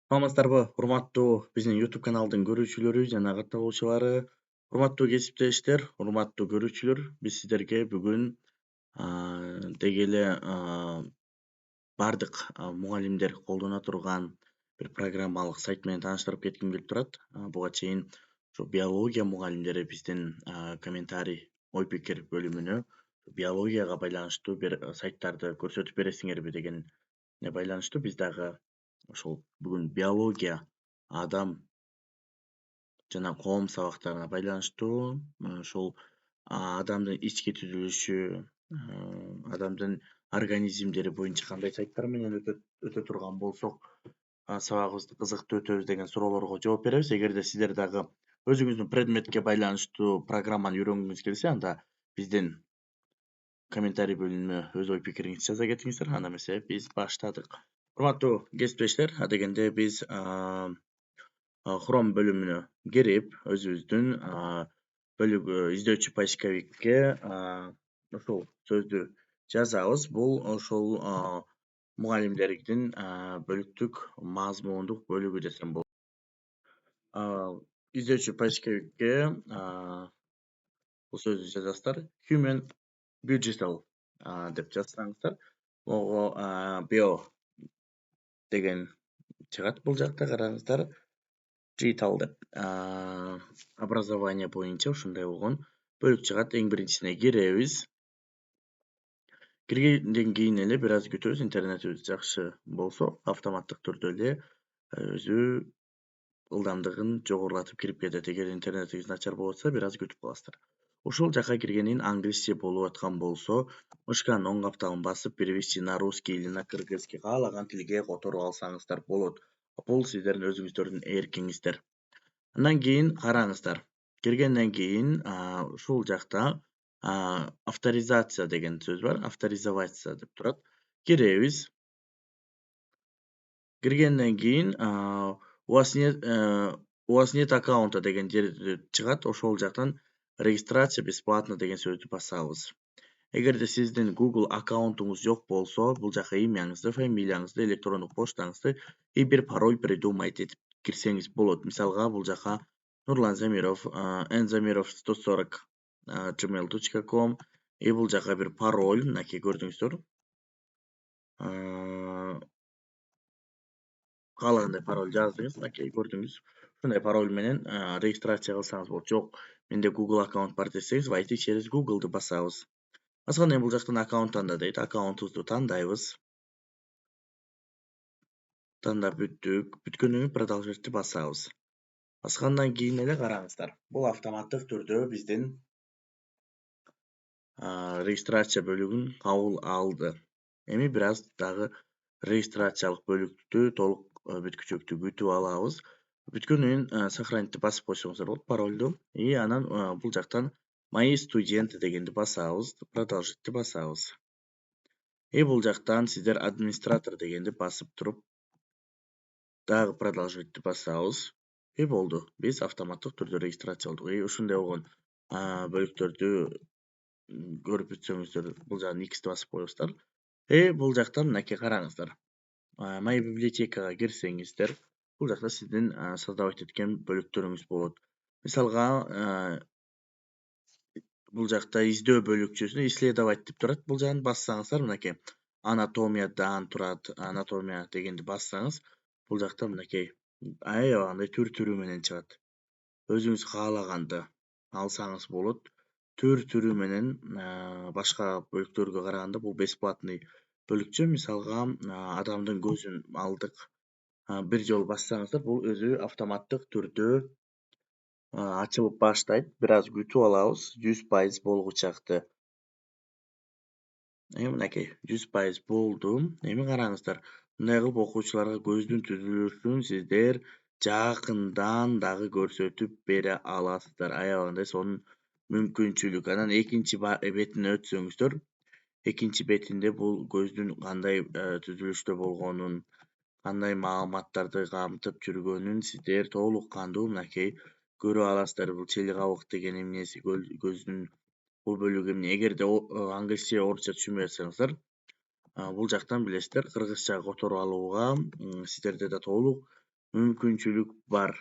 Саламатсыздарбы, урматтуу биздин YouTube каналдын көрүүчүлөрү жана катталуучулары, урматтуу кесиптештер, урматтуу көрүүчүлөр, биз сиздерге бүгүн деги эле бардык мугалимдер колдоно турган бир программалык сайт менен тааныштырып кетким келип турат. Буга чейин ушу биология мугалимдери биздин комментарий, ой пикир бөлүмүнө биологияга байланыштуу бир сайттарды көрсөтүп бересиңерби дегенге байланыштуу биз дагы ошол бүгүн биология, адам жана коом сабактарына байланыштуу ошол адамдын ички түзүлүшү, адамдын организмдери боюнча кандай сайттар менен өтө турган болсок, сабагыбызды кызыктуу өтөбүз деген суроолорго жооп беребиз. Эгерде сиздер дагы өзүңүздүн предметке байланыштуу программаны үйрөнгүңүз келсе, анда биздин комментарий бөлүмүнө өз ой пикириңизди жаза кетиңиздер. Анда эмесе биз баштадык. Урматтуу кесиптештер, адегенде биз Chrome бөлүмүнө кирип, өзүбүздүн издөөчү поисковикке ушул сөздү жазабыз. Бул ошол мугалимдердин бөлүктүк мазмундук бөлүгү десем болот. Издөөчү поисковикке бул сөздү жазасыздар. Human Digital деп жазсаңыздар, ого био деген чыгат бул жакта, караңыздар. Digital деп образование боюнча ушундай болгон бөлүк чыгат. Эң биринчисине киребиз. Киргенден кийин эле бир аз күтөбүз. Интернетибиз жакшы болсо, автоматтык түрдө эле өзү ылдамдыгын жогорулатып кирип кетет. Эгер интернетиңиз начар болуп атса, бир аз күтүп каласыздар. Ушул жака киргенин англисче болуп аткан болсо, мышканын оң капталын басып, перевести на русский или на кыргызский каалаган тилге которуп алсаңыздар болот. Бул сиздердин өзүңүздөрдүн эркиңиздер. Андан кийин караңыздар. Киргенден кийин ушул жакта авторизация деген сөз бар. Авторизоваться деп турат. Киребиз. Киргенден кийин у вас нет аккаунта деген жер чыгат. Ошол жактан регистрация бесплатно деген сөздү басабыз. Эгерде сиздин Google аккаунтуңуз жок болсо, бул жака имяңызды, фамилияңызды, электрондук поштаңызды и бир пароль придумать этип кирсеңиз болот. Мисалга, бул жака Нурлан Замиров, nzamirov 140 gmail.com и бул жака бир пароль, мынакей көрдүңүздөр. Каалагандай пароль жаздыңыз, мынакей көрдүңүз. Ушундай пароль менен регистрация кылсаңыз болот. Жок, менде Google аккаунт бар десеңиз, войти через Google'ды басабыз. Баскандан кийин бул жактан аккаунттан да дейт. Аккаунтубузду тандайбыз. Тандап бүттүк. Бүткөндөн кийин продолжительди басабыз. Баскандан кийин эле караңыздар. Бул автоматтык түрдө биздин регистрация бөлүгүн кабыл алды. Эми бир аз дагы регистрациялык бөлүктү толук бүткүчөктү күтүп алабыз. Бүткөндөн кийин сохранитти басып койсоңуздар болот, паролду. И анан бул жактан мои студенты дегенди басабыз, продолжительди басабыз. И бул жактан сиздер администратор дегенди басып туруп, дагы продолжительди басабыз. И болду. Биз автоматтык түрдө регистрация болдук. И ушундай болгон бөлүктөрдү көрүп өтсөңүздөр, бул жагын X'ти басып коесуздар. Бул жактан мынакей караңыздар. Моя библиотекага кирсеңиздер, бул жакта сиздин создавать эткен бөлүктөрүңүз болот. Мисалга, бул жакта издөө бөлүкчөсүнө исследовать деп турат. Бул жагын бассаңыздар, мынакей анатомиядан турат. Анатомия дегенди бассаңыз, бул жакта мынакей аябагандай түр-түрү менен чыгат. Өзүңүз каалаганды алсаңыз болот. Түр-түрү менен башка бөлүктөргө караганда бул бесплатный бөлүкчө. Мисалга, адамдын көзүн алдык. Бир жолу бассаңыздар, бул өзү автоматтык түрдө ачылып баштайт. Бир аз күтүп алабыз. 100% болгучакты. Мынакей 100% болду. Эми караңыздар. Мындай кылып окуучуларга көздүн түзүлүшүн сиздер жакындан дагы көрсөтүп бере аласыздар. Аябагандай сонун мүмкүнчүлүк. Анан экинчи бетине өтсөңүздөр, экинчи бетинде бул көздүн кандай түзүлүштө болгонун, кандай маалыматтарды камтып жүргөнүн сиздер толук кандуу мынакей көрүп аласыздар. Бул чели кабык деген эмнеси, көздүн бул бөлүгү эмне. Эгерде англисче, орусча түшүнбөй атсаңыздар, бул жактан билесиздер, кыргызча которуп алууга сиздерде да толук мүмкүнчүлүк бар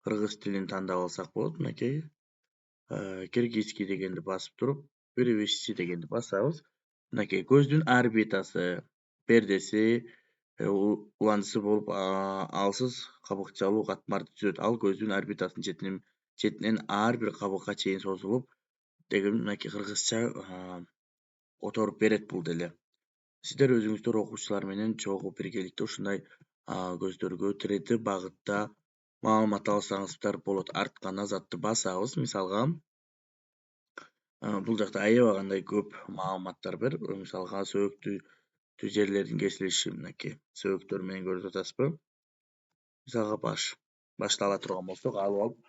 кыргыз тилин тандап алсак болот. Мынакей киргизский дегенди басып туруп, перевести дегенди басабыз. Мынакей көздүн орбитасы, пердеси уландысы болуп алсыз кабыкчалуу катмарды түзөт. Ал көздүн орбитасынын четинен ар бир кабыкка чейин созулуп, деген мынакей кыргызча которуп берет бул деле. Сиздер өзүңүздөр окуучулар менен чогуу биргеликте ушундай көздөргө 3D багытта маалымат алсаңыздар болот. Артка назадты басабыз. Мисалга бул жакта аябагандай көп маалыматтар бар. Мисалга сөөктүү жерлердин кесилиши, мынакей сөөктөр менен көрүп атасызбы? Мисалга башты ала турган болсок, алып алып,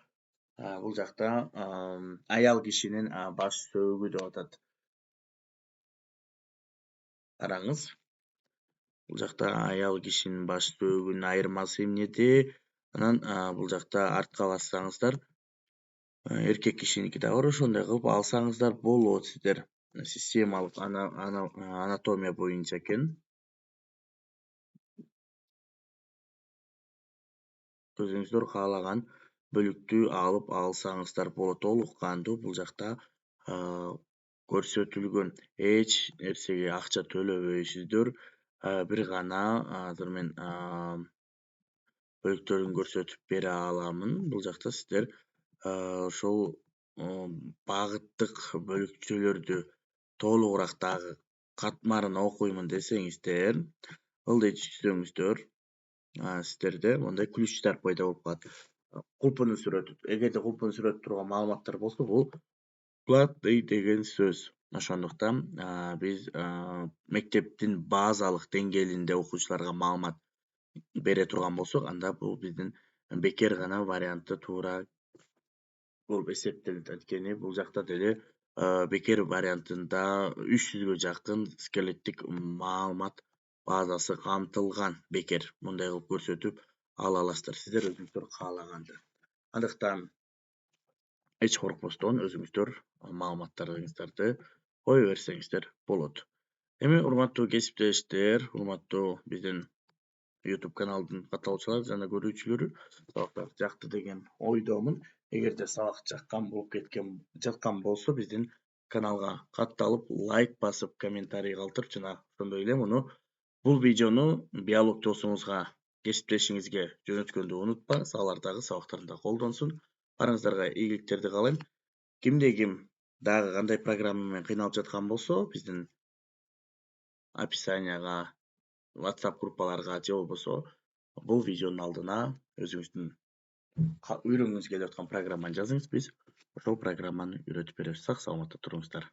бул жакта аял кишинин баш сөөгү деп атат. Караңыз. Бул жакта аял кишинин баш сөөгүнүн айырмасы эмнеде? Анан бул жакта артка бассаңыздар, эркек кишиники да бар. Ошондой кылып алсаңыздар болот сиздер. Системалык анатомия боюнча экен. Өзүңүздөр каалаган бөлүктү алып алсаңыздар болот. Толук кандуу бул жакта көрсөтүлгөн. Эч нерсеге акча төлөбөйсүздөр. Бир гана азыр мен бөлүктөрүн көрсөтүп бере аламын. Бул жакта сиздер ошол багыттык бөлүкчөлөрдү толугураак дагы катмарын окуймун десеңиздер, ылдый түзсөңүздөр, сиздерде мондай ключтар пайда болуп калат. Кулпунун сүрөтү. Эгерде кулпунун сүрөтү турган маалыматтар болсо, бул платный деген сөз. Ошондуктан биз мектептин базалык деңгээлинде окуучуларга маалымат бере турган болсок, анда бул биздин бекер гана варианты туура болуп эсептелет. Анткени бул жакта деле бекер вариантында 300гө жакын скелеттик маалымат базасы камтылган. Бекер мындай кылып көрсөтүп ала аласыздар сиздер өзүңүздөр каалаганда. Андыктан эч коркпостон өзүңүздөр маалыматтарыңыздарды кое берсеңиздер болот. Эми урматтуу кесиптештер, урматтуу биздин YouTube каналдын катталуучулары жана көрүүчүлөрү, сабактар жакты деген ойдомун. Эгерде сабак жаткан болсо, биздин каналга катталып, лайк басып, комментарий калтырып, жана ошондой эле бул видеону биолог досуңузга, кесиптешиңизге жөнөткөндү унутпаңыз. Алар дагы сабактарында колдонсун. Барыңыздарга ийгиликтерди каалайм. Кимде ким дагы кандай программа менен кыйналып жаткан болсо, биздин описанияга, WhatsApp группаларга же болбосо бул видеонун алдына өзүңүздүн үйрөнгүңүз келип аткан программаны жазыңыз. Биз ошол программаны үйрөтүп беребиз. Сак саламатта туруңуздар.